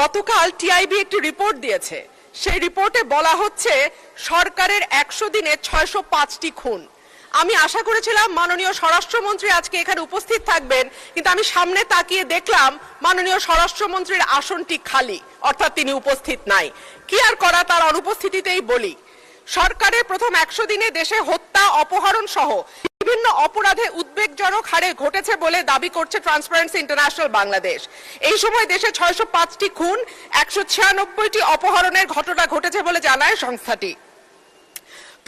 গতকাল টিআইবি একটি রিপোর্ট দিয়েছে। সেই রিপোর্টে বলা হচ্ছে সরকারের 100 দিনে 605টি খুন। আমি আশা করেছিলাম মাননীয় স্বরাষ্ট্রমন্ত্রী আজকে এখানে উপস্থিত থাকবেন, কিন্তু আমি সামনে তাকিয়ে দেখলাম মাননীয় স্বরাষ্ট্রমন্ত্রীর আসনটি খালি, অর্থাৎ তিনি উপস্থিত নাই। কি আর করা, তার অনুপস্থিতিতেই বলি। সরকারের প্রথম 100 দিনে দেশে হত্যা, অপহরণ সহ বিভিন্ন অপরাধে উদ্বেগজনক হারে ঘটেছে বলে দাবি করছে ট্রান্সপারেন্সি ইন্টারন্যাশনাল বাংলাদেশ। এই সময় দেশে 605টি খুন, 196টি অপহরণের ঘটনা ঘটেছে বলে জানায় সংস্থাটি।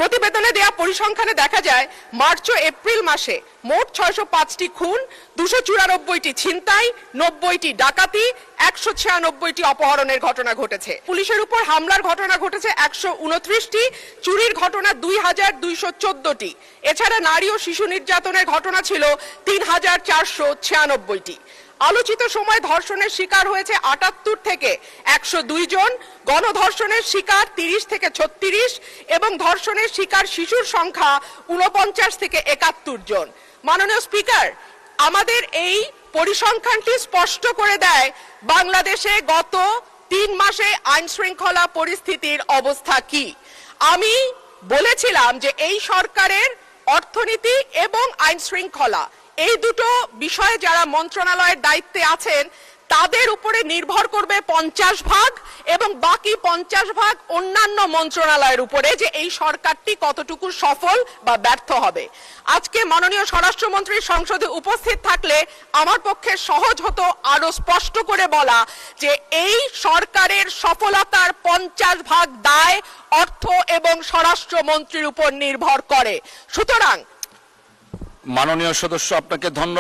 প্রতিবেদনে দেয়া পরিসংখ্যানে দেখা যায় মার্চ ও এপ্রিল মাসে মোট 605টি খুন, 294টি ছিনতাই, 90টি ডাকাতি, 196টি অপহরণের ঘটনা ঘটেছে। পুলিশের উপর হামলার ঘটনা ঘটেছে 129টি, চুরির ঘটনা 2214টি। এছাড়া নারী ও শিশু নির্যাতনের ঘটনা ছিল 3496টি। আলোচিত সময় ধর্ষণের শিকার হয়েছে 78 থেকে 102 জন, গণধর্ষণের শিকার 30 থেকে 36 এবং ধর্ষণের শিকার শিশুর সংখ্যা 49 থেকে 71 জন। মাননীয় স্পিকার, আমাদের এই পরিসংখ্যানটি স্পষ্ট করে দেয় বাংলাদেশে গত 3 মাসে আইন শৃঙ্খলা পরিস্থিতির অবস্থা কি। আমি বলেছিলাম যে এই সরকারের অর্থনীতি এবং আইন শৃঙ্খলা এই দুটো বিষয়ে যারা মন্ত্রণালয়ের দায়িত্বে আছেন তাদের উপরে নির্ভর করবে 50 ভাগ এবং বাকি 50 ভাগ অন্যান্য মন্ত্রণালয়ের উপরে, যে এই সরকারটি কতটুকু সফল বা ব্যর্থ হবে। আজকে মাননীয় স্বরাষ্ট্রমন্ত্রী সংসদে উপস্থিত থাকলে আমার পক্ষে সহজ হতো আরো স্পষ্ট করে বলা যে এই সরকারের সফলতার 50 ভাগ দায় অর্থ এবং স্বরাষ্ট্রমন্ত্রীর উপর নির্ভর করে। সুতরাং মাননীয় সদস্য, আপনাকে ধন্যবাদ।